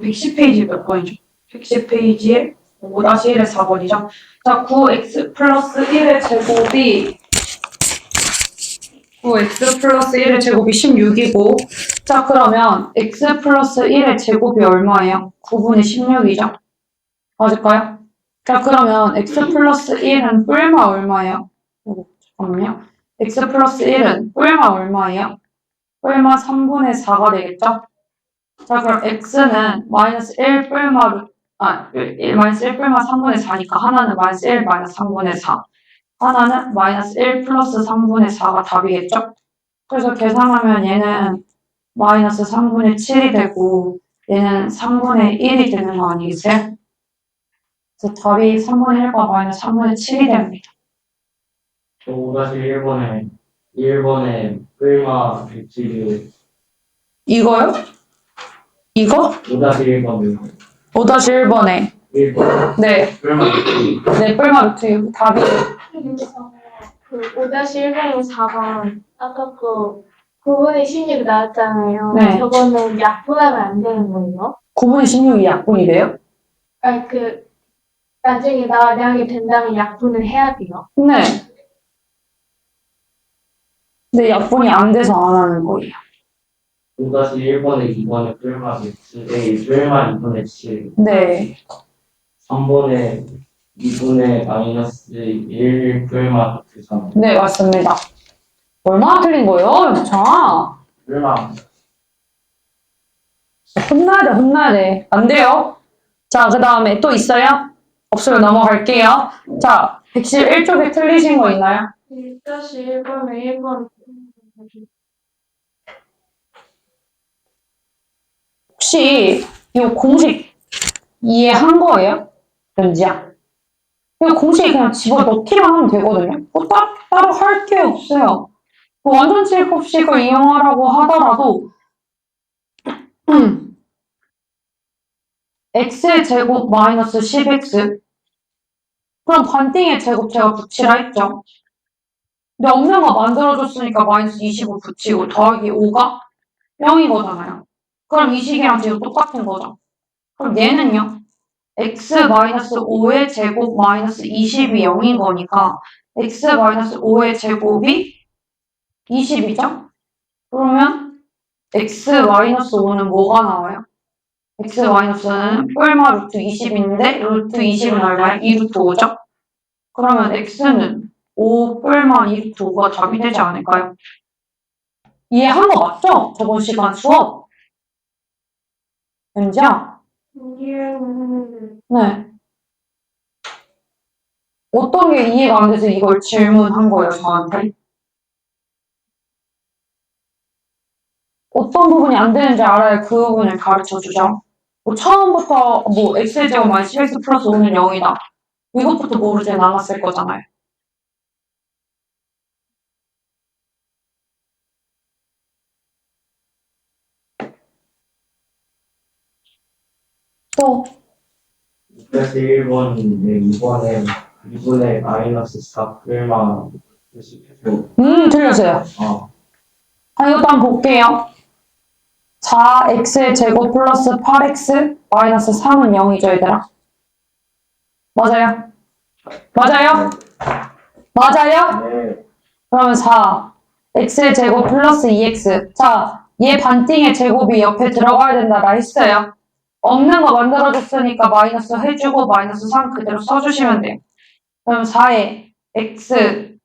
110페이지 몇 번이죠? 110페이지에 5-1의 4번이죠. 자, 9x 플러스 1의 제곱이 9x 플러스 1의 제곱이 16이고 자, 그러면 x 플러스 1의 제곱이 얼마예요? 9분의 16이죠. 맞을까요? 자, 그러면 x 플러스 1은 뿔마 얼마예요? 잠깐만요. x 플러스 1은 뿔마 얼마예요? 뿔마 3분의 4가 되겠죠? 자, 그럼 x는 마이너스 1 뿔마 마이너스 1 뿔마 3분의 4니까 하나는 마이너스 1 마이너스 3분의 4 하나는 마이너스 1 플러스 3분의 4가 답이겠죠? 그래서 계산하면 얘는 마이너스 3분의 7이 되고 얘는 3분의 1이 되는 거 아니겠어요? 그래서 답이 3분의 1과 마이너스 3분의 7이 됩니다. 5-1번에 뿔마 171 이거요? 이거? 5-1번 5-1번에 1번 네, 뿔마 171 네, 뿔마 루트 답이 그 5-1번에 4번 아까 그 9분의 16 나왔잖아요. 네. 저거는 약분하면 안 되는 거예요? 9분의 16이 약분이 돼요? 아니 나중에 나가게 된다면 약분을 해야 돼요. 네. 근데 약분이 안 돼서 안 하는 거예요. 5-1번에 2번에 뿔마 171 뿔마 2분의 7 네. 3번에 2분의 마이너스 1 뿔마 3 네, 맞습니다. 얼마나 틀린 거예요, 진짜? 뿔마 혼나야 돼. 안 돼요. 자, 그 다음에 또 있어요? 없으면 넘어갈게요. 자, 111쪽에 틀리신 거 있나요? 1-1번에 1번 혹시 이 공식 이해한 거예요? 왠지야? 이 공식 그냥 집어넣기만 하면 되거든요. 뭐 따로 할 게 없어요. 뭐 완전칠법식을 이용하라고 하더라도 x의 제곱 마이너스 10x 그럼 반띵의 제곱 제가 붙이라 했죠. 근데 없는 거 만들어줬으니까 마이너스 25 붙이고 더하기 5가 0인 거잖아요. 그럼 이 식이랑 지금 똑같은 거죠. 그럼 얘는요. x 마이너스 5의 제곱 마이너스 20이 0인 거니까 x 마이너스 5의 제곱이 20이죠? 그러면 x 마이너스 5는 뭐가 나와요? x 마이너스는 뿔마 루트 20인데 루트 20은 얼마예요? 2 루트 5죠? 그러면 x는 5 뿔마 2 루트 5가 답이 되지 않을까요? 이해한 거 맞죠? 저번 시간 수업. 왠지야? 네. 어떤 게 이해가 안 돼서 이걸 질문한 거예요, 저한테? 어떤 부분이 안 되는지 알아야 그 부분을 가르쳐 주죠. 뭐 처음부터 뭐 x의 제곱 마이너스 10x 플러스 5는 0이다. 이것부터 모르지 않았을 거잖아요. 또 5-1번인데 2번에 마이너스 4 뿔마 90 틀렸어요. 이것도 한번 볼게요. 4x의 제곱 플러스 8x 마이너스 3은 0이죠, 얘들아? 맞아요? 맞아요? 맞아요? 네 그러면 4 x의 제곱 플러스 2x 자, 얘 반띵의 제곱이 옆에 들어가야 된다라 했어요. 없는 거 만들어줬으니까 마이너스 해주고 마이너스 3 그대로 써주시면 돼요. 그럼 4에 x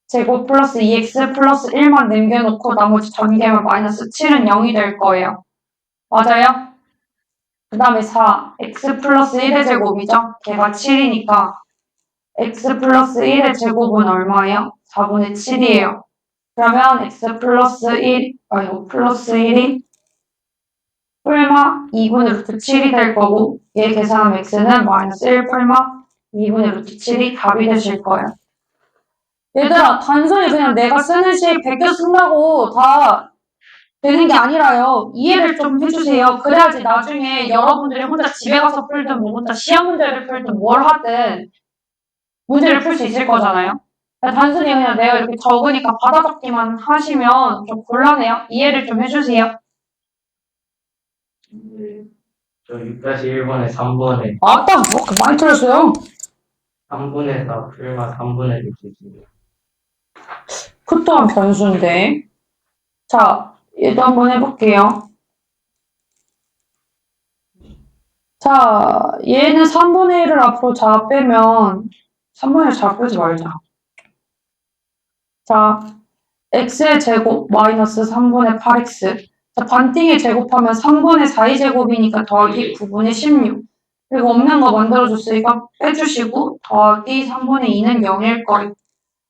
제곱 플러스 2x 플러스 1만 남겨놓고 나머지 전개하면 마이너스 7은 0이 될 거예요. 맞아요? 그 다음에 4 x 플러스 1의 제곱이죠. 걔가 7이니까 x 플러스 1의 제곱은 얼마예요? 4분의 7이에요. 그러면 x 플러스 1이 뿔마 2분의 루트 7이 될 거고 얘 계산하면 x는 마이너스 1 뿔마 2분의 루트 7이 답이 되실 거예요. 얘들아, 단순히 그냥 내가 쓰는 식 베껴 쓴다고 다 되는 게 아니라요. 이해를 좀 해주세요. 그래야지 나중에 여러분들이 혼자 집에 가서 풀든 뭐 혼자 시험 문제를 풀든 뭘 하든 문제를 풀 수 있을 거잖아요. 단순히 그냥 내가 이렇게 적으니까 받아 적기만 하시면 좀 곤란해요. 이해를 좀 해주세요. 저 6-1번에 3번에 아따, 뭐, 많이 틀렸어요. 3분의 4 풀마 3분의 6 주세요. 그 또한 변수인데. 자, 얘도 한번 해볼게요. 자, 얘는 3분의 1을 앞으로 자 빼면 3분의 1 자 빼지 말자. 자, x의 제곱 마이너스 3분의 8x. 자, 반띵에 제곱하면 3분의 4의 제곱이니까 더하기 9분의 16. 그리고 없는 거 만들어줬으니까 빼주시고 더하기 3분의 2는 0일 거예요.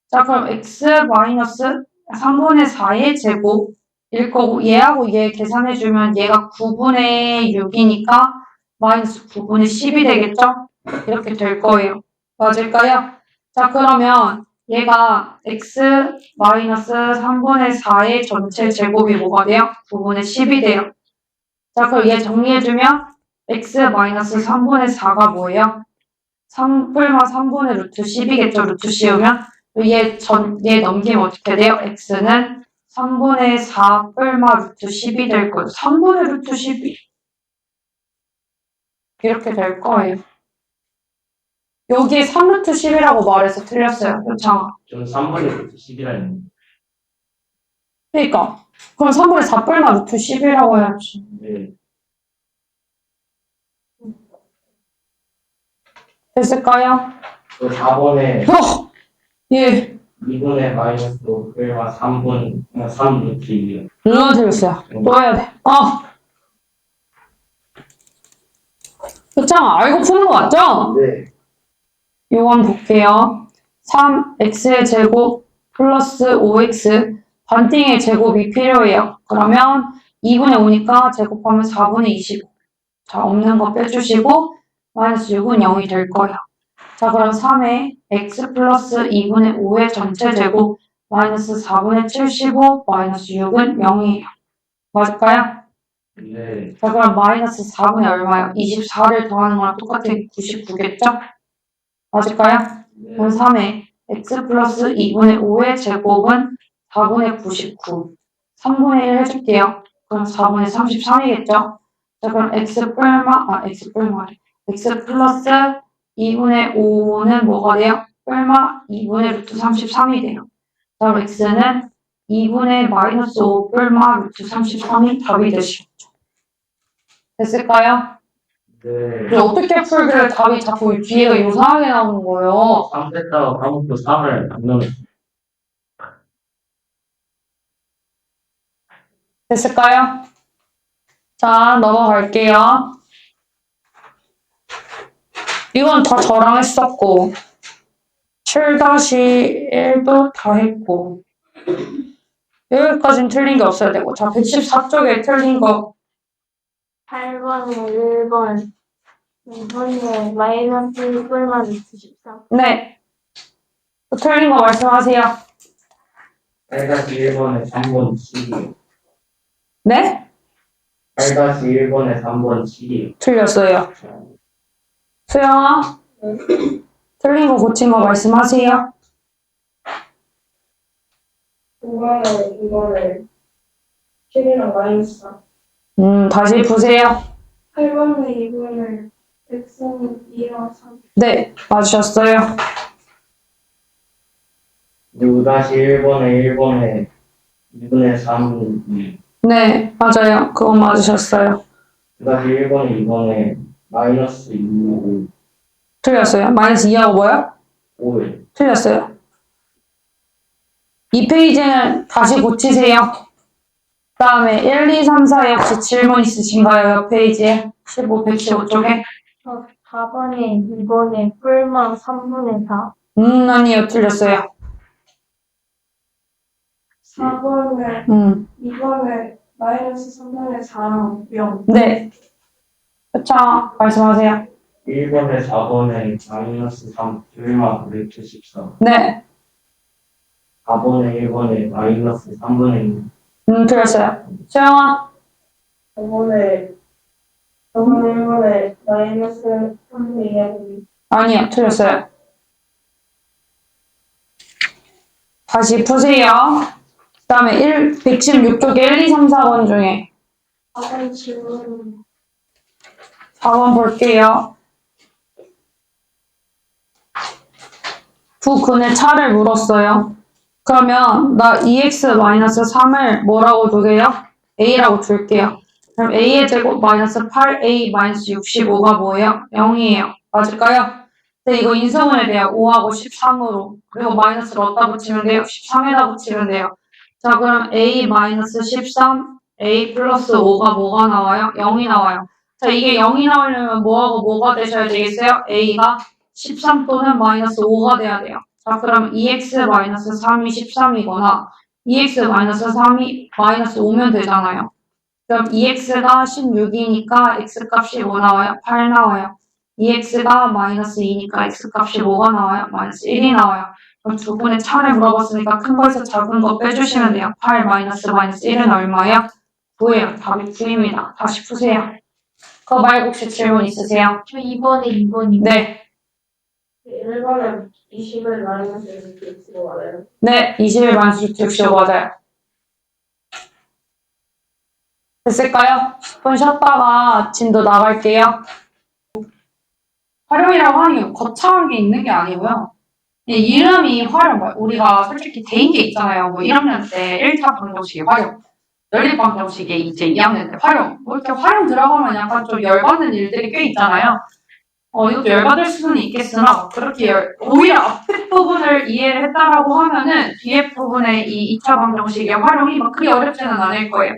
자, 그럼 x 마이너스 3분의 4의 제곱일 거고 얘하고 얘 계산해주면 얘가 9분의 6이니까 마이너스 9분의 10이 되겠죠? 이렇게 될 거예요. 맞을까요? 자, 그러면 얘가 x 마이너스 3분의 4의 전체 제곱이 뭐가 돼요? 9분의 10이 돼요. 자, 그럼 얘 정리해주면 x 마이너스 3분의 4가 뭐예요? 3풀마 3분의 루트 10이겠죠? 루트 씌우면 얘 넘기면 어떻게 돼요? x는 3분의 4 풀마 루트 10이 될 거예요. 3분의 루트 12 이렇게 될 거예요. 여기에 3루트 10이라고 말해서 틀렸어요. 그렇죠? 저는 3분의 10이라는 그러니까 그럼 3분의 4 풀마 루트 10이라고 해야지. 네. 됐을까요? 또 4번에 예. 2분의 마이너스 5 풀마 3 루트 2이요. 누가 틀렸어요? 또 해야 돼. 그렇죠? 알고 푸는 거 맞죠? 네. 요거 한번 볼게요. 3x의 제곱 플러스 5x 반띵의 제곱이 필요해요. 그러면 2분의 5니까 제곱하면 4분의 25. 자, 없는 거 빼주시고 마이너스 6은 0이 될 거예요. 자, 그럼 3의 x 플러스 2분의 5의 전체 제곱 마이너스 4분의 75 마이너스 6은 0이에요. 맞을까요? 네. 자, 그럼 마이너스 4분의 얼마요? 24를 더하는 거랑 똑같은 99겠죠? 맞을까요? 네. 그럼 3의 x 플러스 2분의 5의 제곱은 4분의 99. 3분의 1 해줄게요. 그럼 4분의 33이겠죠? 자, 그럼 x 플러스 2분의 5는 뭐가 돼요? 뿔마 2분의 루트 33이 돼요. 자, 그럼 x는 2분의 마이너스 5 뿔마 루트 33이 답이 되시겠죠. 됐을까요? 네. 근데 어떻게 풀기를 답이 자꾸 뒤에가 이상하게 나오는 거예요. 3 뺐다가 과목도 3을 안 넣었어요. 됐을까요? 자, 넘어갈게요. 이건 다 저랑 했었고 7-1도 다 했고 여기까지는 틀린 게 없어야 되고 자, 114쪽에 틀린 거 8번에 1번, 2번에 마이너스 1뿔만 루트 13. 네. 또 틀린 거 말씀하세요. 8-1번에 3번 7이요. 네? 8-1번에 3번 7이요. 틀렸어요. 수영아? 틀린 거 고친 거 말씀하세요. 5번에 7이랑 마이너스 4. 다시 보세요. 8번에 2번에 x는 2랑 3. 네, 맞으셨어요. 6-1번에 1번에 2분의 3, 네, 맞아요. 그건 맞으셨어요. 6-1번에 2번에 마이너스 2, 틀렸어요. 마이너스 2하고 뭐요? 5요. 틀렸어요. 이 페이지는 다시 고치세요. 그 다음에 1, 2, 3, 4에 혹시 질문 있으신가요? 옆 페이지에 15, 115쪽에? 4번에 2번에 뿔만 3분의 4. 아니요. 틀렸어요. 4번에 2번에 마이너스 3분의 4랑 0. 네. 그쵸? 말씀하세요. 1번에 4번에 마이너스 3, 불마 루트 14. 네. 4번에 1번에 마이너스 3분의 2. 틀렸어요. 수영아? 5번에 1번에 마이너스 3분의 2하고 아니요. 틀렸어요. 다시 푸세요. 그 다음에 116쪽에 1, 2, 3, 4번 중에 4번 질문 4번 볼게요. 두 근의 차를 물었어요. 그러면 나 2x-3을 뭐라고 두게요? a라고 줄게요. 그럼 a의 제곱 마이너스 8a 마이너스 65가 뭐예요? 0이에요. 맞을까요? 근데 이거 인수분해 돼요. 5하고 13으로. 그리고 마이너스를 어디다 붙이면 돼요? 13에다 붙이면 돼요. 자, 그럼 a 마이너스 13, a 플러스 5가 뭐가 나와요? 0이 나와요. 자, 이게 0이 나오려면 뭐하고 뭐가 되셔야 되겠어요? a가 13 또는 마이너스 5가 돼야 돼요. 자, 그럼 2x-3이 13이거나 2x-3이 마이너스 5면 되잖아요. 그럼 2x가 16이니까 x값이 뭐 나와요? 8 나와요. 2x가 마이너스 2니까 x값이 뭐가 나와요? 마이너스 1이 나와요. 그럼 두 분의 차를 물어봤으니까 큰 거에서 작은 거 빼주시면 돼요. 8 마이너스 1은 얼마예요? 9예요. 답이 9입니다. 다시 푸세요. 그거 말고 혹시 질문 있으세요? 저 2번에 2번이요. 네. 1번에 20을 마이너스 6x로 말해요. 네, 21 마이너스 65 맞아요. 됐을까요? 10분 쉬었다가 진도 나갈게요. 활용이라고 하니 거창한 게 있는 게 아니고요. 이름이 활용, 우리가 솔직히 대인계 있잖아요. 뭐 1학년 때 1차 방정식의 활용, 연립 방정식의 이제 2학년 때 활용. 뭐 이렇게 활용 들어가면 약간 좀 열받는 일들이 꽤 있잖아요. 이것도 열받을 수는 있겠으나 그렇게 오히려 앞에 부분을 이해를 했다라고 하면은 뒤에 부분의 이 2차 방정식의 활용이 막 그리 어렵지는 않을 거예요.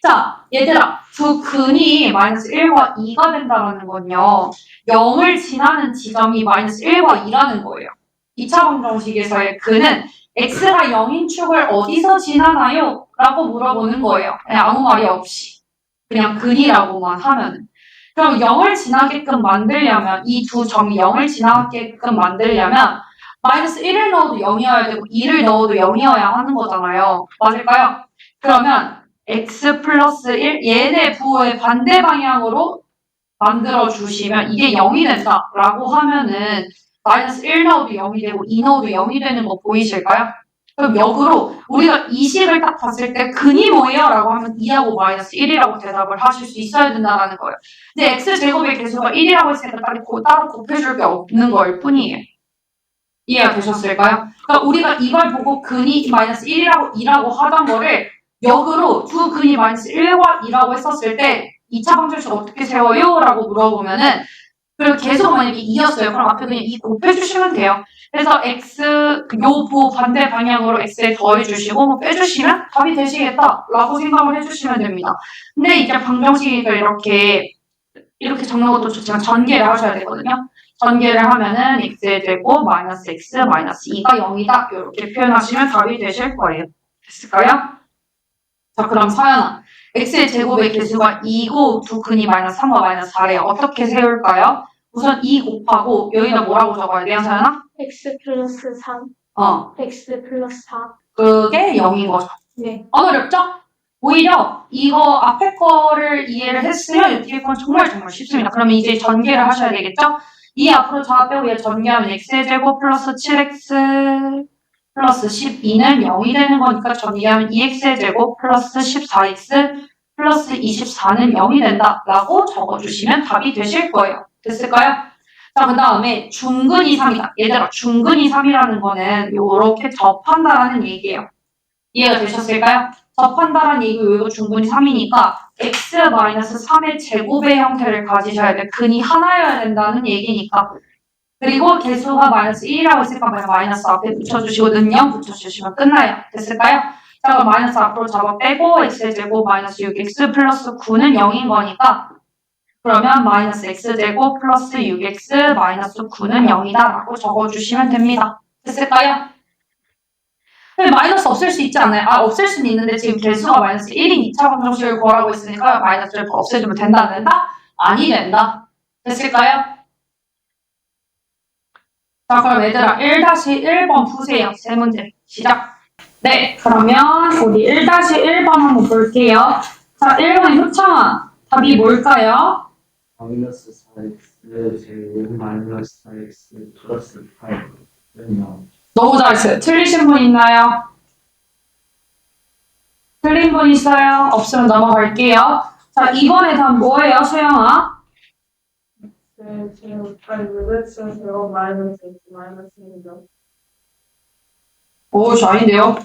자, 얘들아, 두 근이 마이너스 1과 2가 된다는 건요. 0을 지나는 지점이 마이너스 1과 2라는 거예요. 2차 방정식에서의 근은 x가 0인 축을 어디서 지나나요? 라고 물어보는 거예요. 그냥 아무 말이 없이. 그냥 근이라고만 하면은. 그럼 0을 지나게끔 만들려면 이 두 점이 0을 지나게끔 만들려면 마이너스 1을 넣어도 0이어야 되고 2를 넣어도 0이어야 하는 거잖아요. 맞을까요? 그러면 x 플러스 1 얘네 부호의 반대 방향으로 만들어 주시면 이게 0이 된다라고 하면은 마이너스 1 넣어도 0이 되고 2 넣어도 0이 되는 거 보이실까요? 그럼 역으로 우리가 이 식을 딱 봤을 때 근이 뭐예요? 라고 하면 2하고 마이너스 1이라고 대답을 하실 수 있어야 된다는 거예요. 근데 x제곱의 개수가 1이라고 했으니까 따로 곱해줄 게 없는 걸 뿐이에요. 이해가 되셨을까요? 그러니까 우리가 이걸 보고 근이 마이너스 1이라고 2라고 하던 거를 역으로 두 근이 마이너스 1과 2라고 했었을 때 2차 방정식 어떻게 세워요? 라고 물어보면은 그리고 계속 만약에 2였어요. 그럼 앞에 그냥 2 곱해주시면 돼요. 그래서 x 요 부호 반대 방향으로 x에 더해주시고 뭐 빼주시면 답이 되시겠다라고 생각을 해주시면 됩니다. 근데 이제 방정식을 이렇게 적는 것도 좋지만 전개를 하셔야 되거든요. 전개를 하면은 x의 제곱 마이너스 x 마이너스 2가 0이다 이렇게 표현하시면 답이 되실 거예요. 됐을까요? 자, 그럼 서연아, x의 제곱의 개수가 2고 두 근이 마이너스 3과 마이너스 4래요. 어떻게 세울까요? 우선 2 곱하고 여기다 뭐라고 적어야 돼요, 서연아? x 플러스 3, x 플러스 4. 그게 0인 거죠. 네. 안 어렵죠? 오히려 이거 앞에 거를 이해를 했으면 뒤에 건 정말 쉽습니다. 그러면 이제 전개를 하셔야 되겠죠? 이 앞으로 좌 빼고 얘 전개하면 x의 제곱 플러스 7x 플러스 12는 0이 되는 거니까 전개하면 2x의 제곱 플러스 14x 플러스 24는 0이 된다라고 적어주시면 답이 되실 거예요. 됐을까요? 자, 그 다음에 중근이 3이다. 얘들아, 중근이 3이라는 거는 요렇게 접한다라는 얘기예요. 이해가 되셨을까요? 접한다라는 얘기고 이거 중근이 3이니까 x-3의 제곱의 형태를 가지셔야 돼. 근이 하나여야 된다는 얘기니까. 그리고 개수가 마이너스 1이라고 했으니까 마이너스 앞에 붙여주시고 는0 붙여주시면 끝나요. 됐을까요? 자, 그럼 마이너스 앞으로 잡아 빼고 x의 제곱 마이너스 6x 플러스 9는 0인 거니까 그러면 마이너스 x제곱 플러스 6x 마이너스 9는 0이다 라고 적어주시면 됩니다. 됐을까요? 근데 마이너스 없을 수 있지 않아요? 없을 수는 있는데 지금 개수가 마이너스 1인 2차 방정식을 구하라고 했으니까 마이너스를 없애주면 된다 안 된다? 아니 된다. 됐을까요? 자, 그럼 얘들아 1-1번 푸세요. 세 문제 시작. 네, 그러면 우리 1-1번 한번 볼게요. 자, 1번 효창아 답이 뭘까요? 마이너스 4x 제곱 마이너스 4x 플러스 8은 0. 너무 잘했어요. 틀리신 분 있나요? 틀린 분 있어요? 없으면 넘어갈게요. 자, 2번의 답 뭐예요, 수영아? 지금 루트 제곱 마이너스 x 마이너스 1이죠. 오, 저 아닌데요?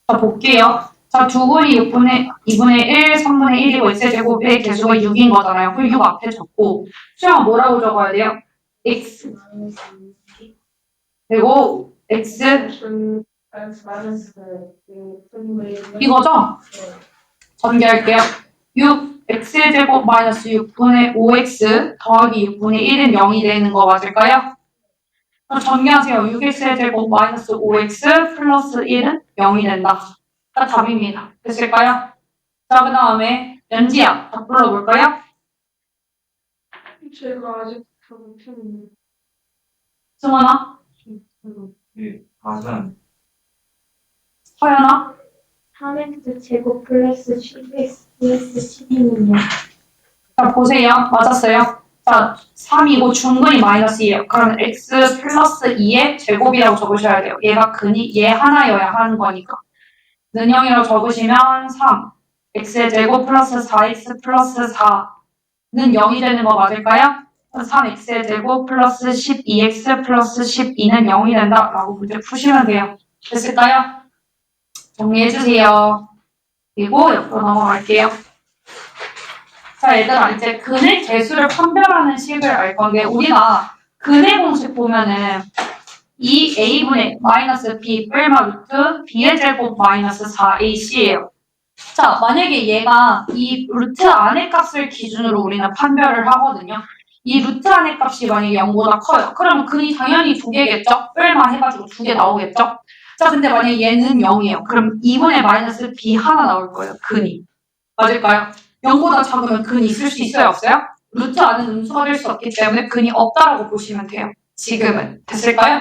자, 볼게요. 자, 두 분이 6분의 2분의 1, 3분의 1이고 x제곱의 개수가 6인 거잖아요. 그럼 6 앞에 적고 수영은 뭐라고 적어야 돼요? x 마이너스 2. 그리고 x 마이너스 분의 이거죠? 전개할게요. 6 x제곱 마이너스 6분의 5x 더하기 6분의 1은 0이 되는 거 맞을까요? 그럼 전개하세요. 6x제곱 마이너스 5x 플러스 1은 0이 된다. 딱 답입니다. 됐을까요? 자, 그 다음에 연지야, 답 불러볼까요? 제가 아직 좀 승원아, 맞은 서연아, 3x 제곱 플러스 10x 플러스 12는요. 자, 보세요. 맞았어요. 자, 3이고 중근이 마이너스예요. 그럼 x 플러스 2의 제곱이라고 적으셔야 돼요. 얘가 근이 얘 하나여야 하는 거니까. 는 0이라고 적으시면 3. x의 제곱 플러스 4x 플러스 4는 0이 되는 거 맞을까요? 3x의 제곱 플러스 12x 플러스 12는 0이 된다. 라고 문제 푸시면 돼요. 됐을까요? 정리해주세요. 그리고 옆으로 넘어갈게요. 자, 얘들아, 이제 근의 개수를 판별하는 식을 알 건데, 우리가 근의 공식 보면은, 2a분의 마이너스 b 뿔마 루트 b의 제곱 마이너스 4ac예요. 자, 만약에 얘가 이 루트 안의 값을 기준으로 우리는 판별을 하거든요. 이 루트 안의 값이 만약에 0보다 커요. 그러면 근이 당연히 2개겠죠? 뿔마 해가지고 2개 나오겠죠? 자, 근데 만약에 얘는 0이에요. 그럼 2분의 마이너스 b 하나 나올 거예요. 근이. 맞을까요? 0보다 작으면 근이 있을 수 있어요? 없어요? 루트 안은 음수가 될 수 없기 때문에 근이 없다라고 보시면 돼요. 지금은. 됐을까요?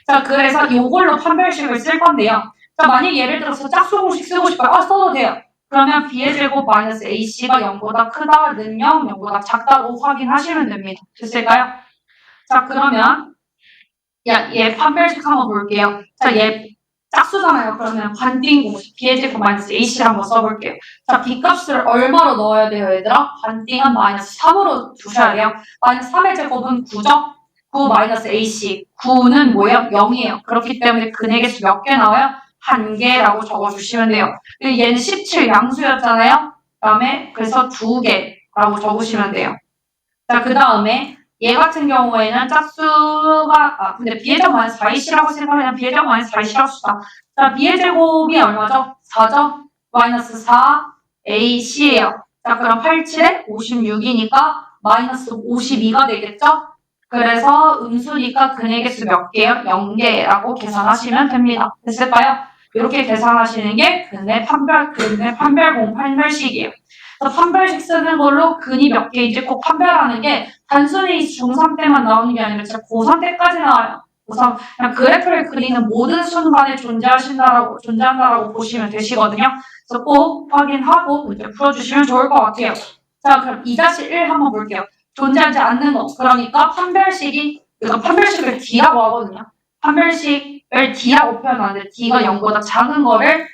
자, 그래서 이걸로 판별식을 쓸 건데요. 자, 만약 예를 들어서 짝수 공식 쓰고 싶어요. 써도 돼요. 그러면 b의 제곱 마이너스 ac가 0보다 크다는 0, 0보다 작다고 확인하시면 됩니다. 됐을까요? 자, 그러면 얘 판별식 한번 볼게요. 자, 얘 짝수잖아요. 그러면 반띵 공식 b의 제곱 마이너스 ac를 한번 써볼게요. 자, b 값을 얼마로 넣어야 돼요, 얘들아? 반띵은 마이너스 3으로 두셔야 돼요. 마이너스 3의 제곱은 9죠? 9 마이너스 ac. 9는 뭐예요? 0이에요. 그렇기 때문에 근의 개수 몇 개 나와요? 1개라고 적어주시면 돼요. 그리고 얘는 17 양수였잖아요. 그 다음에 그래서 2개라고 적으시면 돼요. 자, 그 다음에 얘 같은 경우에는 짝수가 근데 b의 제곱 마이너스 4ac라고 생각하면 b의 제곱 마이너스 4ac라고 합시다. 자, b의 제곱이 얼마죠? 4죠? 마이너스 4ac예요. 자, 그럼 87에 56이니까 마이너스 52가 되겠죠? 그래서 음수니까 근의 개수 몇 개요? 0개라고 계산하시면 됩니다. 됐을까요? 이렇게 계산하시는 게 근의 판별식이에요. 그래서 판별식 쓰는 걸로 근이 몇 개인지 꼭 판별하는 게 단순히 중3 때만 나오는 게 아니라 진짜 고3 때까지 나와요. 고3 그냥 그래프를 그리는 모든 순간에 존재한다라고 보시면 되시거든요. 그래서 꼭 확인하고 문제 풀어주시면 좋을 것 같아요. 자, 그럼 2-1 한번 볼게요. 존재하지 않는 거. 그러니까 판별식을 D라고 하거든요. 판별식을 D라고 표현하는데 D가 0보다 작은 거를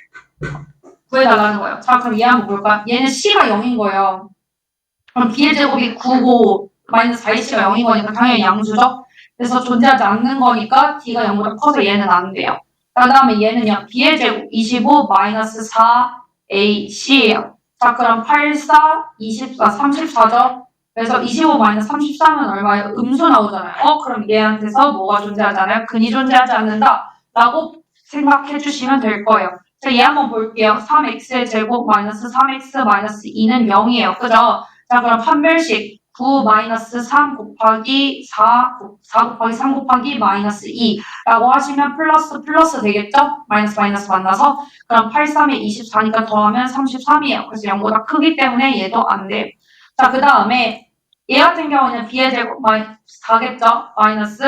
구해달라는 거예요. 자, 그럼 얘 한번 볼까요? 얘는 C가 0인 거예요. 그럼 B의 제곱이 9고 마이너스 4C가 0인 거니까 당연히 양수죠? 그래서 존재하지 않는 거니까 D가 0보다 커서 얘는 안 돼요. 그 다음에 얘는요. B의 제곱 25 마이너스 4AC예요. 자, 그럼 8, 4, 24, 34죠? 그래서 25 마이너스 33은 얼마예요? 음수 나오잖아요. 그럼 얘한테서 뭐가 존재하잖아요? 근이 존재하지 않는다. 라고 생각해 주시면 될 거예요. 자, 얘 한번 볼게요. 3x의 제곱 마이너스 3x 마이너스 2는 0이에요. 그죠? 자, 그럼 판별식 9 마이너스 3 곱하기 4 곱하기 3 곱하기 마이너스 2라고 하시면 플러스 되겠죠? 마이너스 만나서 그럼 8, 3에 24니까 더하면 33이에요. 그래서 0보다 크기 때문에 얘도 안 돼요. 자, 그 다음에 얘 같은 경우는 b의 제곱 4겠죠? 마이너스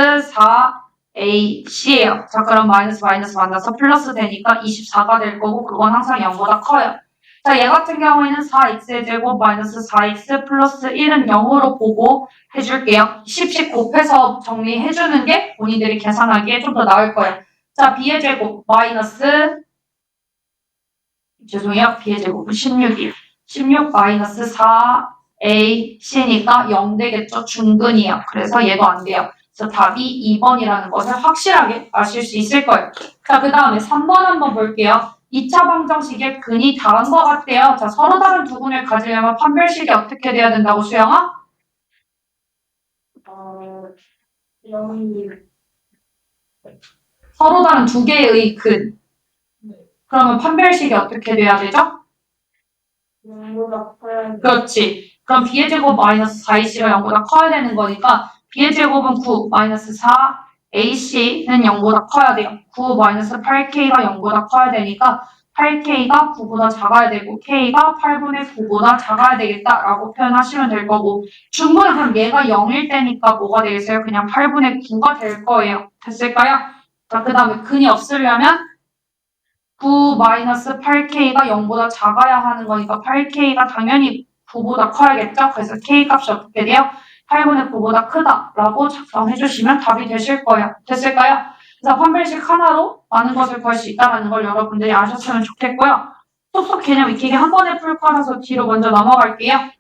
4ac예요. 자, 그럼 마이너스 만나서 플러스 되니까 24가 될 거고 그건 항상 0보다 커요. 자, 얘 같은 경우에는 4x의 제곱 마이너스 4x 플러스 1은 0으로 보고 해줄게요. 10씩 곱해서 정리해주는 게 본인들이 계산하기에 좀 더 나을 거예요. 자, b의 제곱 마이너스 죄송해요. b의 제곱은 16이에요. 16 마이너스 A, C니까 0 되겠죠? 중근이에요. 그래서 얘도 안 돼요. 그래서 답이 2번이라는 것을 확실하게 아실 수 있을 거예요. 자, 그 다음에 3번 한번 볼게요. 2차 방정식의 근이 다른 것 같대요. 자, 서로 다른 두 근을 가지려면 판별식이 어떻게 돼야 된다고, 수영아? 영이 서로 다른 두 개의 근. 그러면 판별식이 어떻게 돼야 되죠? 0보다 커야 그렇지. 그럼 b의 제곱 마이너스 4ac가 0보다 커야 되는 거니까 b의 제곱은 9 마이너스 4 ac는 0보다 커야 돼요. 9 마이너스 8k가 0보다 커야 되니까 8k가 9보다 작아야 되고 k가 8분의 9보다 작아야 되겠다라고 표현하시면 될 거고 중분은 그럼 얘가 0일 때니까 뭐가 되겠어요? 그냥 8분의 9가 될 거예요. 됐을까요? 자, 그 다음에 근이 없으려면 9 마이너스 8k가 0보다 작아야 하는 거니까 8k가 당연히 9보다 커야겠죠? 그래서 k 값이 어떻게 돼요? 8분의 9보다 크다라고 작성해 주시면 답이 되실 거예요. 됐을까요? 그래서 판별식 하나로 많은 것을 구할 수 있다는 걸 여러분들이 아셨으면 좋겠고요. 속속 개념 익히기 한 번에 풀 거라서 뒤로 먼저 넘어갈게요.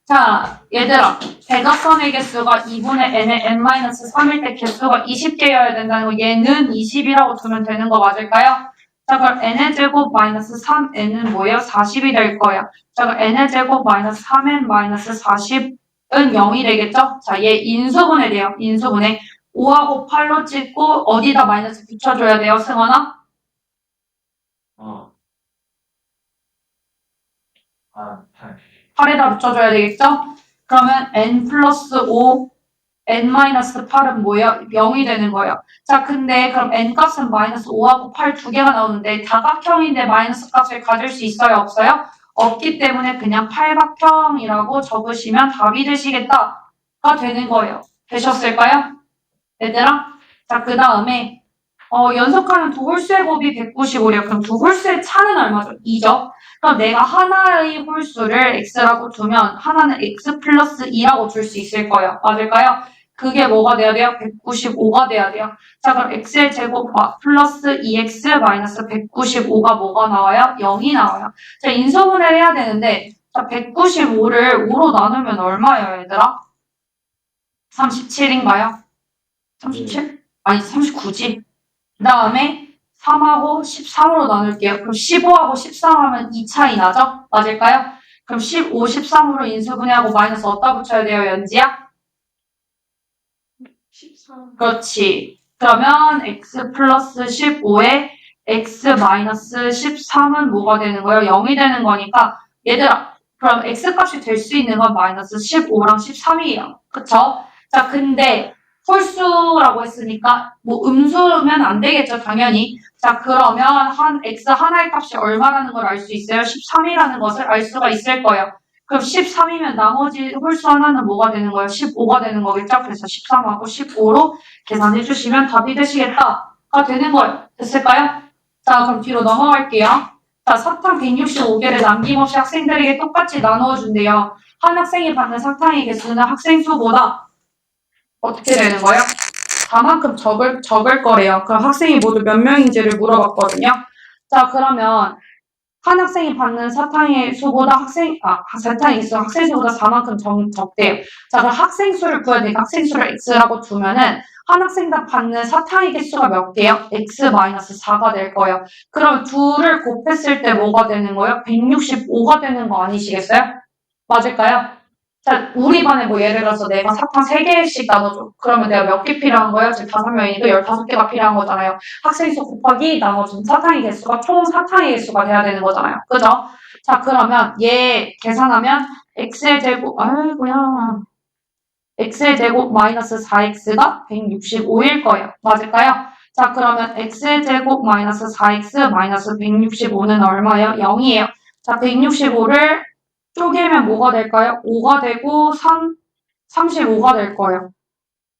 자, 얘들아. 대각선의 개수가 2분의 n의 n-3일 때 개수가 20개여야 된다는 거 얘는 20이라고 두면 되는 거 맞을까요? 자, 그럼 n의 제곱 마이너스 3n은 뭐예요? 40이 될 거예요. 자, 그럼 n의 제곱 마이너스 3n 마이너스 40은 0이 되겠죠? 자, 얘 인수분해 돼요. 인수분해. 5하고 8로 찍고 어디다 마이너스 붙여줘야 돼요, 승원아? 아, 8에다 붙여줘야 되겠죠? 그러면 n 플러스 5, n 마이너스 8은 뭐예요? 0이 되는 거예요. 자, 근데 그럼 n 값은 마이너스 5하고 8 두 개가 나오는데 다각형인데 마이너스 값을 가질 수 있어요? 없어요? 없기 때문에 그냥 팔각형이라고 적으시면 답이 되시겠다가 되는 거예요. 되셨을까요? 얘들아? 자, 그 다음에 연속하는 두 홀수의 곱이 195래요. 그럼 두 홀수의 차는 얼마죠? 2죠? 그럼 내가 하나의 홀수를 x라고 두면 하나는 x 플러스 2라고 줄 수 있을 거예요. 맞을까요? 그게 뭐가 돼야 돼요? 195가 돼야 돼요. 자, 그럼 x의 제곱 플러스 2x 마이너스 195가 뭐가 나와요? 0이 나와요. 자, 인수분해를 해야 되는데 자, 195를 5로 나누면 얼마예요, 얘들아? 37인가요? 37? 아니, 39지. 그 다음에 3하고 13으로 나눌게요. 그럼 15하고 13하면 2 차이 나죠? 맞을까요? 그럼 15, 13으로 인수분해하고 마이너스 어디다 붙여야 돼요, 연지야? 13 그렇지. 그러면 x 플러스 15에 x 마이너스 13은 뭐가 되는 거예요? 0이 되는 거니까 얘들아, 그럼 x 값이 될 수 있는 건 마이너스 15랑 13이에요. 그쵸? 자, 근데 홀수라고 했으니까 뭐 음수면 안 되겠죠, 당연히. 자, 그러면 한 x 하나의 값이 얼마라는 걸 알 수 있어요? 13이라는 것을 알 수가 있을 거예요. 그럼 13이면 나머지 홀수 하나는 뭐가 되는 거예요? 15가 되는 거겠죠? 그래서 13하고 15로 계산해 주시면 답이 되시겠다가 되는 거예요. 됐을까요? 자, 그럼 뒤로 넘어갈게요. 자, 사탕 165개를 남김없이 학생들에게 똑같이 나누어 준대요. 한 학생이 받는 사탕의 개수는 학생 수보다 어떻게 되는 거예요? 다만큼 적을 거래요. 그럼 학생이 모두 몇 명인지를 물어봤거든요. 자, 그러면 한 학생이 받는 사탕의 수보다 사탕의 개수 학생 수보다 4만큼 적대요. 자, 그럼 학생 수를 구해야 되니까 학생 수를 x라고 두면은 한 학생당 받는 사탕의 개수가 몇 개요? x-4가 될 거예요. 그럼 둘을 곱했을 때 뭐가 되는 거예요? 165가 되는 거 아니시겠어요? 맞을까요? 자, 우리 반에 뭐 예를 들어서 내가 사탕 3개씩 나눠줘. 그러면 내가 몇 개 필요한 거예요? 지금 5명이니까 15개가 필요한 거잖아요. 학생 수 곱하기 나머진 사탕의 개수가 총 사탕의 개수가 돼야 되는 거잖아요. 그죠? 자, 그러면 얘 계산하면 x의 제곱, x의 제곱 마이너스 4x가 165일 거예요. 맞을까요? 자, 그러면 x의 제곱 마이너스 4x 마이너스 165는 얼마예요? 0이에요. 자, 165를 쪼개면 뭐가 될까요? 5가 되고 35가 될 거예요.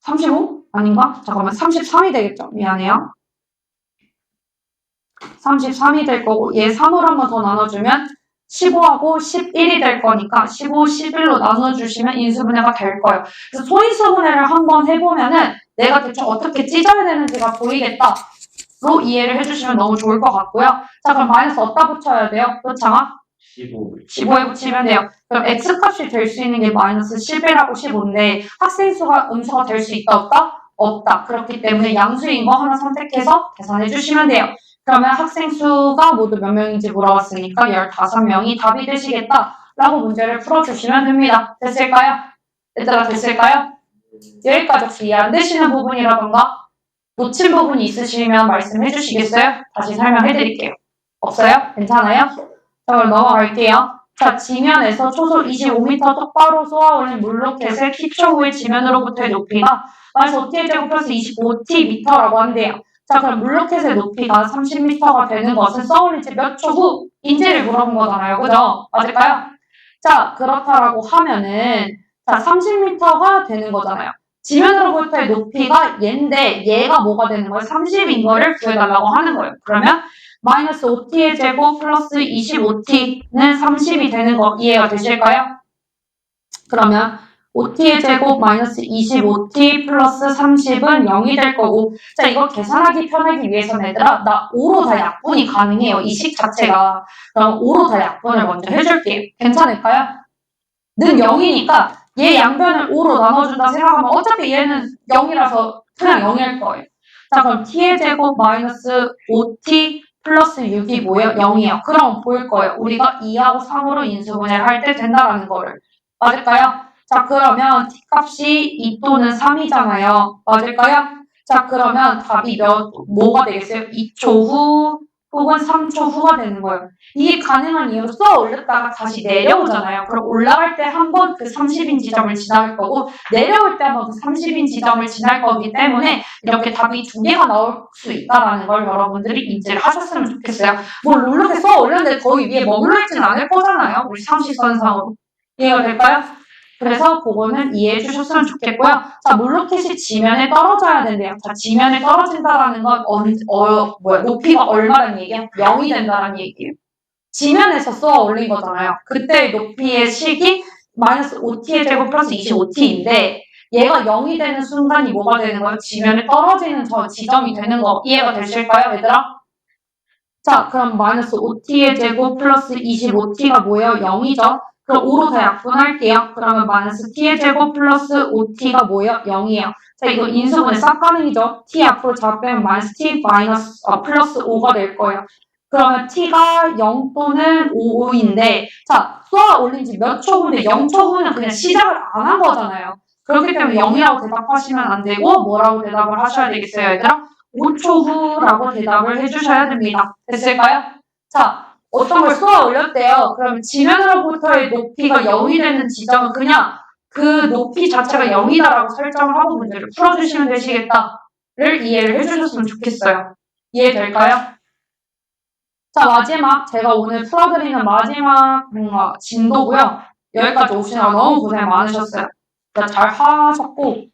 35? 아닌가? 잠깐만, 33이 되겠죠? 미안해요. 33이 될 거고 얘 3으로 한 번 더 나눠주면 15하고 11이 될 거니까 15, 11로 나눠주시면 인수분해가 될 거예요. 그래서 소인수분해를 한번 해보면은 내가 대충 어떻게 찢어야 되는지가 보이겠다로 이해를 해주시면 너무 좋을 것 같고요. 자, 그럼 마이너스 어디다 붙여야 돼요? 그렇잖아? 15. 15에 붙이면 돼요. 그럼 x값이 될 수 있는 게 마이너스 11하고 15인데 학생 수가 음수가 될 수 있다 없다? 없다. 그렇기 때문에 양수인 거 하나 선택해서 계산해 주시면 돼요. 그러면 학생 수가 모두 몇 명인지 물어봤으니까 15명이 답이 되시겠다 라고 문제를 풀어주시면 됩니다. 됐을까요? 얘들아 됐을까요? 여기까지 혹시 이해 안 되시는 부분이라던가 놓친 부분이 있으시면 말씀해 주시겠어요? 다시 설명해 드릴게요. 없어요? 괜찮아요? 자, 그럼 넘어갈게요. 자, 지면에서 초속 25m 똑바로 쏘아올린 물로켓의 기초 후의 지면으로부터의 높이가 마이너스 5t의 제곱 플러스 25tm라고 한대요. 자, 그럼 물로켓의 높이가 30m가 되는 것은 쏘아올린 지 몇 초 후인지를 물어본 거잖아요. 그죠? 맞을까요? 자, 그렇다라고 하면은 자, 30m가 되는 거잖아요. 지면으로부터의 높이가 얘인데 얘가 뭐가 되는 거예요? 30인 거를 구해달라고 하는 거예요. 그러면 마이너스 5t의 제곱 플러스 25t는 30이 되는 거 이해가 되실까요? 그러면 5t의 제곱 마이너스 25t 플러스 30은 0이 될 거고 자 이거 계산하기 편하기 위해서는 얘들아 나 5로 다 약분이 가능해요. 이 식 자체가. 그럼 5로 다 약분을 먼저 해줄게요. 괜찮을까요? 는 0이니까 얘 양변을 5로 나눠준다 생각하면 어차피 얘는 0이라서 그냥 0일 거예요. 자 그럼 t의 제곱 마이너스 5t 플러스 6이 뭐예요? 0이요. 그럼 보일 거예요. 우리가 2하고 3으로 인수분해를 할 때 된다라는 거를. 맞을까요? 자 그러면 t값이 2 또는 3이잖아요. 맞을까요? 자 그러면 답이 뭐가 되겠어요? 2초 후 혹은 3초 후가 되는 거예요. 이게 가능한 이유로 써 올렸다가 다시 내려오잖아요. 그럼 올라갈 때 한 번 그 30인 지점을 지날 거고 내려올 때 한 번 그 30인 지점을 지날 거기 때문에 이렇게 답이 두 개가 나올 수 있다는 걸 여러분들이 인지를 하셨으면 좋겠어요. 뭐 룰루게 써 올렸는데 거기 위에 머물러 있지는 않을 거잖아요. 우리 상식선상으로. 이해가 될까요? 그래서 그거는 이해해 주셨으면 좋겠고요. 자, 물로켓이 지면에 떨어져야 된대요. 자, 지면에 떨어진다라는 건 높이가 얼마라는 얘기야? 0이 된다는 얘기예요. 지면에서 쏘아 올린 거잖아요. 그때 높이의 식이 마이너스 5t의 제곱 플러스 25t인데 얘가 0이 되는 순간이 뭐가 되는 거예요? 지면에 떨어지는 저 지점이 되는 거 이해가 되실까요, 얘들아? 자, 그럼 마이너스 5t의 제곱 플러스 25t가 뭐예요? 0이죠? 그럼 5로 다 약분할게요. 그러면 마이너스 t의 제곱 플러스 5t가 뭐예요? 0이에요. 자, 이거 인수분해 싹가능이죠? t 앞으로 잡으면 마이너스 t 마이너스 플러스 5가 될 거예요. 그러면 t가 0 또는 5인데 자, 쏘아 올린 지 몇 초 후인데 0초 후는 그냥 시작을 안 한 거잖아요. 그렇기 때문에 0이라고 대답하시면 안 되고 뭐라고 대답을 하셔야 되겠어요, 얘들아? 5초 후라고 대답을 해주셔야 됩니다. 됐을까요? 자, 어떤 걸 쏘아 올렸대요. 그러면 지면으로부터의 높이가 0이 되는 지점은 그냥 그 높이 자체가 0이다라고 설정을 하고 문제를 풀어주시면 되시겠다를 이해를 해주셨으면 좋겠어요. 이해될까요? 자, 마지막 제가 오늘 풀어드리는 마지막 진도고요. 여기까지 오시느라 너무 고생 많으셨어요. 잘 하셨고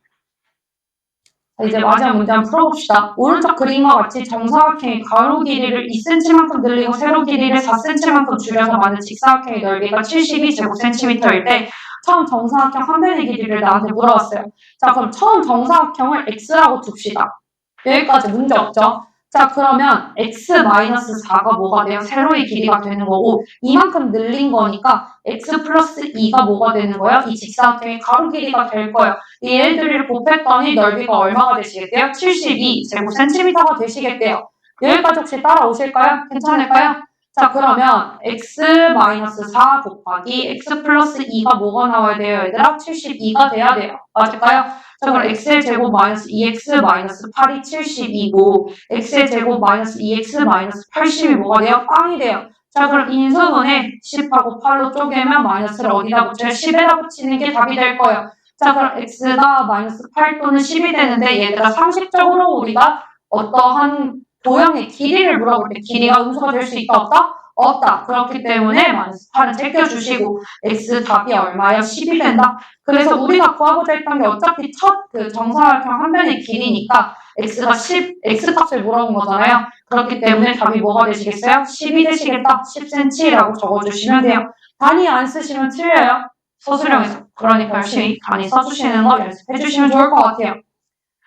자, 이제 마지막 문제 한번 풀어봅시다. 오른쪽 그림과 같이 정사각형의 가로 길이를 2cm만큼 늘리고 세로 길이를 4cm만큼 줄여서 만든 직사각형의 넓이가 72제곱cm일 때 처음 정사각형 한 변의 길이를 나한테 물어봤어요. 자, 그럼 처음 정사각형을 x라고 둡시다. 여기까지 문제 없죠? 자, 그러면 x-4가 뭐가 돼요? 세로의 길이가 되는 거고 이만큼 늘린 거니까 x 플러스 2가 뭐가 되는 거예요? 이 직사각형의 가로 길이가 될 거예요. 이 얘들을 곱했더니 넓이가 얼마가 되시겠대요? 72제곱cm가 되시겠대요. 여기까지 혹시 따라오실까요? 괜찮을까요? 자, 그러면 x-4 곱하기 x 플러스 2가 뭐가 나와야 돼요, 얘들아? 72가 돼야 돼요. 맞을까요? 자, 그럼 x의 제곱 마이너스 2x 마이너스 8이 72고 x의 제곱 마이너스 2x 마이너스 80이 뭐가 돼요? 빵이 돼요. 자, 그럼 인수분해 10하고 8로 쪼개면 마이너스를 어디다 붙여요? 10에다 붙이는 게 답이 될 거예요. 자, 그럼 x가 마이너스 8 또는 10이 되는데 얘들아 상식적으로 우리가 어떠한 도형의 길이를 물어볼 때 길이가 음수가 될 수 있다 없다? 없다. 그렇기 때문에 마이너스 8은 제껴주시고 x 답이 얼마야? 10이 된다. 그래서 우리가 구하고자 했던 게 어차피 첫 그 정사각형 한 변의 길이니까 x가 10, x값을 물어본 거잖아요. 그렇기 때문에 답이 뭐가 되시겠어요? 10이 되시겠다. 10cm라고 적어주시면 돼요. 단위 안 쓰시면 틀려요. 서술형에서. 그러니까 열심히 단위 써주시는 거 연습해 주시면 좋을 것 같아요.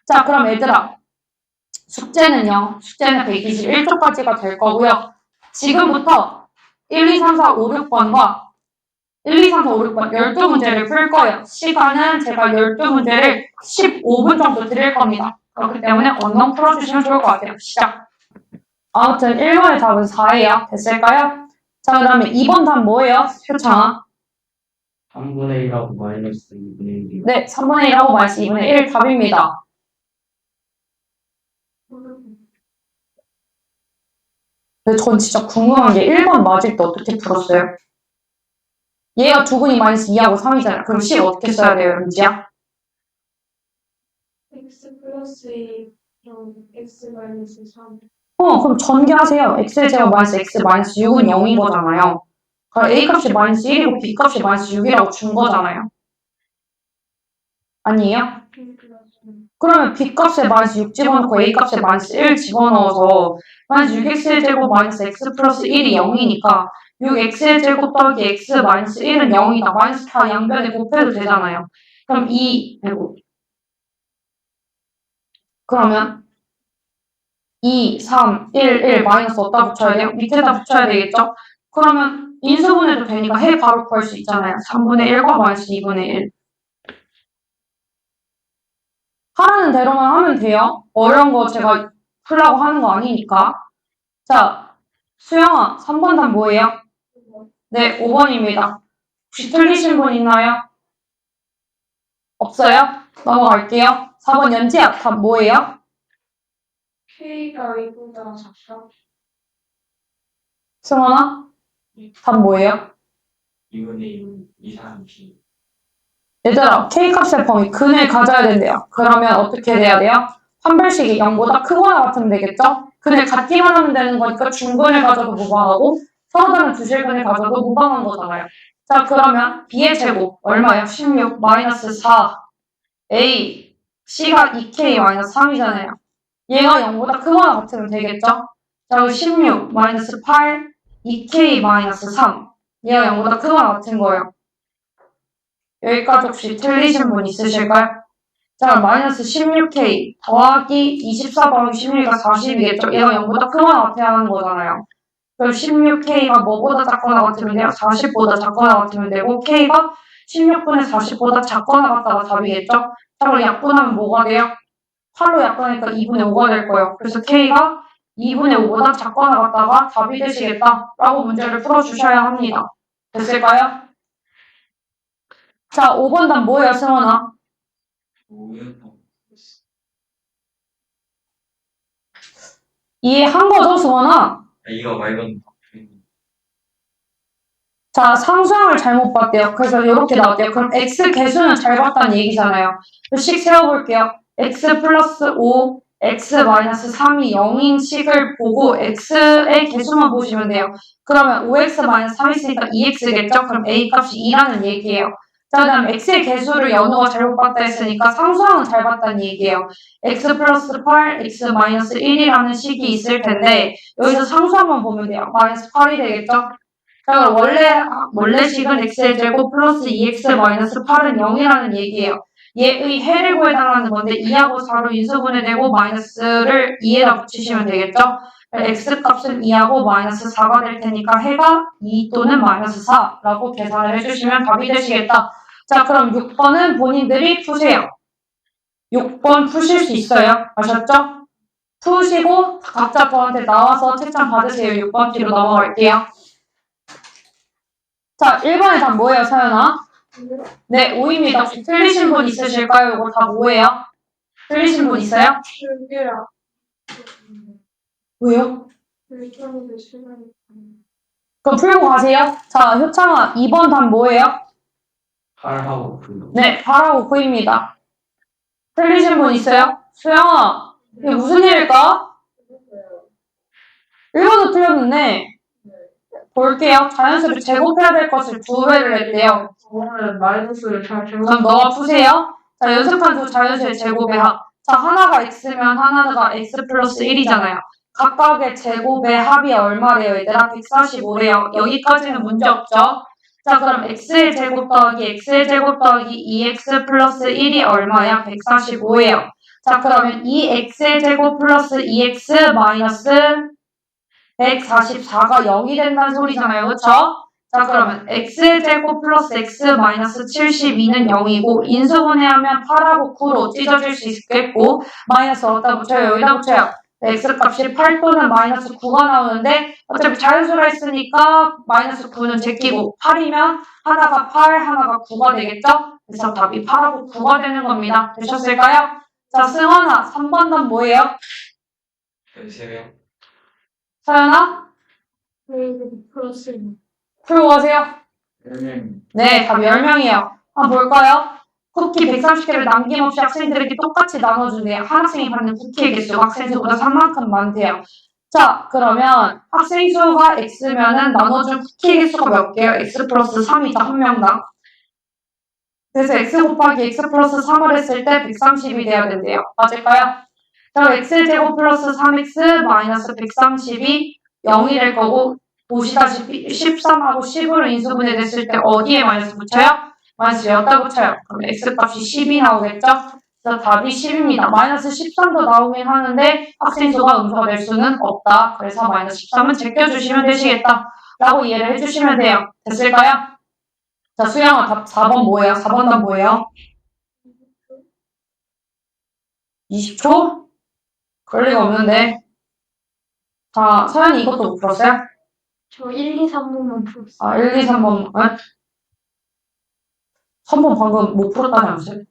자, 그럼 얘들아. 숙제는 121쪽까지가 될 거고요. 지금부터 1, 2, 3, 4, 5, 6번과 1, 2, 3, 4, 5, 6번 12문제를 풀 거예요. 시간은 제가 12문제를 15분 정도 드릴 겁니다. 그렇기 때문에 언능 풀어주시면 좋을 것 같아요. 시작. 아무튼 1번의 답은 4예요. 됐을까요? 자, 그 다음에 2번 답 뭐예요? 효창아. 3분의 1하고 마이너스 2분의 1이요. 네, 3분의 1하고 마이너스 2분의 1 답입니다. 근데 전 진짜 궁금한 게 1번 맞을 때 어떻게 풀었어요? 얘가 두근이 마이너스 2하고 3이잖아요. 그럼 10 어떻게 써야 돼요, 은지야? x 플러스 2 그럼 x 마이너스 3. 그럼 전개하세요. x의 제곱 마이너스 x 마이너스 6은 0인 거잖아요. 그럼 a 값이 마이너스 1이고 b 값이 마이너스 6이라고 준 거잖아요. 아니에요? 그러면 b 값에 마이너스 6 집어넣고 a 값에 마이너스 1 집어넣어서 마이너스 6x의 제곱 마이너스 x 플러스 1이 0이니까 6x의 제곱 더하기 x 마이너스 1은 0이다. 마이너스 다 양변에 곱해도 되잖아요. 그럼 2, 아이고. 그러면 2, 3, 1, 1 마이너스 어디다 붙여야 돼요? 밑에다 붙여야 되겠죠? 그러면 인수분해도 되니까 해 바로 구할 수 있잖아요. 3분의 1과 마이너스 2분의 1. 하라는 대로만 하면 돼요. 어려운 거 제가 풀라고 하는 거 아니니까. 자, 수영아, 3번 답 뭐예요? 네, 5번입니다. 혹시 틀리신 분 있나요? 없어요? 넘어갈게요. 4번 연지야, 답 뭐예요? k가 2보다 작다. 승원아, 답 뭐예요? 2분의 1 이상 b. 얘들아, K값의 범위 근을 가져야 된대요. 그러면 어떻게 돼야 돼요? 판별식이 0보다 크거나 같으면 되겠죠? 근을 같기만 하면 되는 거니까 중근을 가져도 무방하고 서로 다른 두실근을 가져도 무방한 거잖아요. 자, 그러면 B의 제곱 얼마예요? 16 마이너스 4 A C가 2K 마이너스 3이잖아요. 얘가 0보다 크거나 같으면 되겠죠? 자, 그럼 16 마이너스 8 2K 마이너스 3 얘가 0보다 크거나 같은 거예요. 여기까지 혹시 틀리신 분 있으실까요? 자, 마이너스 16K 더하기 24 더하기 16가 40이겠죠? 얘가 0보다 크거나 같아야 하는 거잖아요. 그럼 16K가 뭐보다 작거나 같으면 돼요? 40보다 작거나 같으면 되고 K가 16분의 40보다 작거나 같다가 답이겠죠? 자, 그럼 약분하면 뭐가 돼요? 8로 약분하니까 2분의 5가 될 거예요. 그래서 K가 2분의 5보다 작거나 같다가 답이 되시겠다라고 문제를 풀어주셔야 합니다. 됐을까요? 자, 5번 답 뭐예요, 승원아? 이해한 거죠, 승원아? 이거 말고는 자, 상수항을 잘못 봤대요. 그래서 이렇게 나왔대요. 그럼 x 개수는 잘 봤다는 얘기잖아요. 식 세워볼게요. x 플러스 5, x 마이너스 3이 0인 식을 보고 x의 개수만 보시면 돼요. 그러면 5x 마이너스 3 있으니까 2x겠죠? 그럼 a 값이 2라는 얘기예요. 자, 그 다음 x의 개수를 연우가 잘못 봤다 했으니까 상수항은 잘 봤다는 얘기예요. x 플러스 8, x 마이너스 1이라는 식이 있을 텐데 여기서 상수항만 보면 돼요. 마이너스 8이 되겠죠? 자, 그럼 원래식은 x의 제곱 플러스 2x 마이너스 8은 0이라는 얘기예요. 얘의 해를 구해달라는 건데 2하고 4로 인수분해되고 마이너스를 2에다 붙이시면 되겠죠? x 값은 2하고 마이너스 4가 될 테니까 해가 2 또는 마이너스 4라고 계산을 해주시면 답이 되시겠다. 자, 그럼 6번은 본인들이 푸세요. 6번 푸실 수 있어요. 아셨죠? 푸시고 각자 저한테 나와서 채점 받으세요. 6번 뒤로 넘어갈게요. 자, 1번의 답 뭐예요, 서연아? 네, 5입니다. 혹시 틀리신 분 있으실까요? 이거 답 5예요? 틀리신 분 있어요? 줄기라. 왜요? 일정도 시간이. 그럼 풀고 가세요. 자, 효창아, 2번 답 뭐예요? 8하고 9. 네, 8하고 9입니다. 틀리신 분 있어요? 수영아, 이게 무슨 일일까? 1번도 틀렸는데, 볼게요. 자연수를 제곱해야 될 것을 2배를 했대요. 저번에 마이너스를 잘 그럼 적어. 너가 푸세요. 자, 연습한 두 자연수의 제곱의 합. 자, 하나가 x면 하나가 x 플러스 1이잖아요. 각각의 제곱의 합이 얼마래요, 얘들아? 145래요. 여기까지는 문제 없죠? 자, 그럼 x의 제곱 더하기 x의 제곱 더하기 2x 플러스 1이 얼마야? 145예요. 자, 그러면 2x의 제곱 플러스 2x 마이너스 144가 0이 된다는 소리잖아요. 그쵸? 자, 그러면 x제곱 플러스 x 마이너스 72는 0이고 인수분해하면 8하고 9로 찢어질 수 있겠고 마이너스 어디다 붙여요? 여기다 붙여요. x값이 8 또는 마이너스 9가 나오는데 어차피 자연수라 했으니까 마이너스 9는 제끼고 8이면 하나가 8, 하나가 9가 되겠죠? 그래서 답이 8하고 9가 되는 겁니다. 되셨을까요? 자, 승원아, 3번 답 뭐예요? 13명. 서연아, A 플러스 1. 풀고 가세요. 1명. 네, 답 10명이에요. 한번 볼까요? 쿠키 130개를 남김없이 학생들에게 똑같이 나눠준대요. 한 학생이 받는 쿠키의 개수가 학생 수보다 3만큼 많대요. 자, 그러면 학생 수가 x면은 나눠준 쿠키의 개수가 몇 개요? x 플러스 3이죠, 한 명당. 그래서 x 곱하기 x 플러스 3을 했을 때 130이 돼야 된대요. 맞을까요? 자, x제곱 플러스 3x 마이너스 130이 0이 될 거고 보시다시피 13하고 10으로 인수분해 됐을 때 어디에 마이너스 붙여요? 마이너스 여기다 붙여요. 그럼 x값이 10이 나오겠죠? 그래서 답이 10입니다. 마이너스 13도 나오긴 하는데 학생 수가 음수가 될 수는 없다. 그래서 마이너스 13은 제껴주시면 되시겠다. 라고 이해를 해주시면 돼요. 됐을까요? 자, 수영아 답 4번 뭐예요? 4번 답 뭐예요? 20초? 그럴 리가 없는데. 자, 서연이 이것도 못 풀었어요? 저 1, 2, 3번만 풀었어요. 아, 1, 2, 3번. 3번 방금 못 풀었다면서요?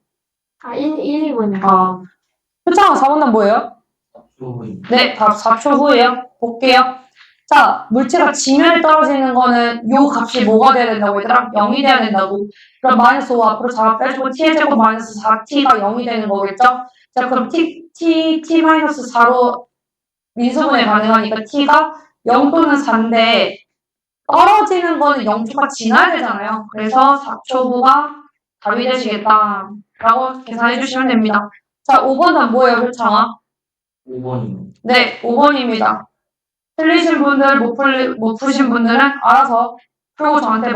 아, 1, 2번이요. 아. 표창아, 4번 답 뭐예요? 수분. 네, 답 4초 후에요. 볼게요. 자, 물체가 지면에 떨어지는 거는 요 값이 뭐가 돼야 된다고 얘들아? 0이 돼야 된다고. 그럼 마이너스 5 앞으로 작아 빼주고 t의 제곱 마이너스 4t가 0이 되는 거겠죠? 자, 그럼 t 마이너스 4로 인수분해 가능하니까 t가 0 또는 4인데 떨어지는 거는 0초가 지나야 되잖아요. 그래서 4초 후가 답이 되시겠다. 라고 계산해 주시면 됩니다. 자, 5번 답 뭐예요, 표창아? 5번이요. 네, 5번입니다. 틀리신 분들, 못 푸신 분들은 알아서 풀고 저한테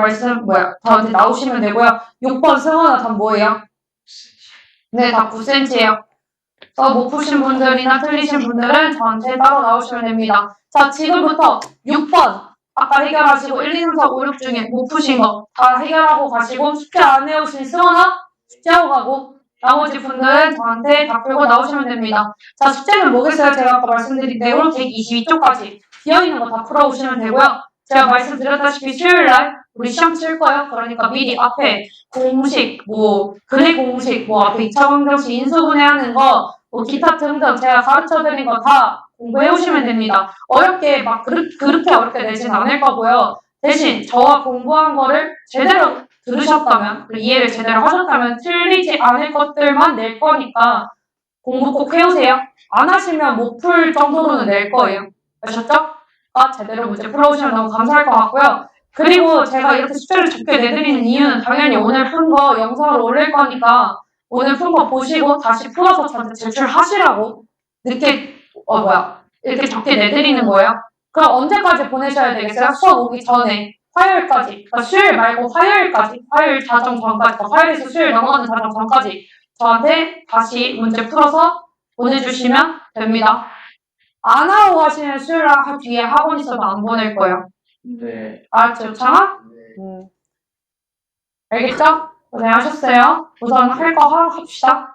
저한테 나오시면 되고요. 6번 승원아 답 뭐예요? 네, 답 9cm예요. 못 푸신 분들이나 틀리신 분들은 저한테 따로 나오시면 됩니다. 자, 지금부터 6번 아까 해결하시고 1, 2, 3, 4, 5, 6 중에 못 푸신 거 다 해결하고 가시고 숙제 안 해오신 승원아 숙제하고 가고 나머지 분들은 저한테 다 풀고 나오시면 됩니다. 자, 숙제는 뭐겠어요? 제가 아까 말씀드린 대로 122쪽까지 비어있는 거 다 풀어오시면 되고요. 제가 말씀드렸다시피 수요일날 우리 시험 칠 거예요. 그러니까 미리 앞에 공식, 그래 공식, 앞에 2차 방정식 인수분해하는 거, 기타 등등 제가 가르쳐드린 거 다 공부해오시면 됩니다. 어렵게 그렇게 어렵게 내진 않을 거고요. 대신 저와 공부한 거를 제대로 들으셨다면, 그리고 이해를 제대로 하셨다면 틀리지 않을 것들만 낼 거니까 공부 꼭 해오세요. 안 하시면 못 풀 정도로는 낼 거예요. 아셨죠? 제대로 문제 풀어오시면 너무 감사할 것 같고요. 그리고 제가 이렇게 숙제를 적게 내드리는 이유는 당연히 오늘 푼 거 영상으로 올릴 거니까 오늘 푼 거 보시고 다시 풀어서 저한테 제출하시라고 이렇게 적게 내드리는 거예요. 그럼 언제까지 보내셔야 되겠어요? 수업 오기 전에 화요일까지. 그러니까 수요일 말고 화요일까지. 화요일 자정 전까지. 화요일에서 수요일 넘어가는 자정 전까지 저한테 다시 문제 풀어서 보내주시면 됩니다. 안 하고 가시면 수요일날 뒤에 학원 있어서 안 보낼 거예요. 네. 알았죠, 창아? 네. 알겠죠? 고생하셨어요. 우선 할 거 합시다.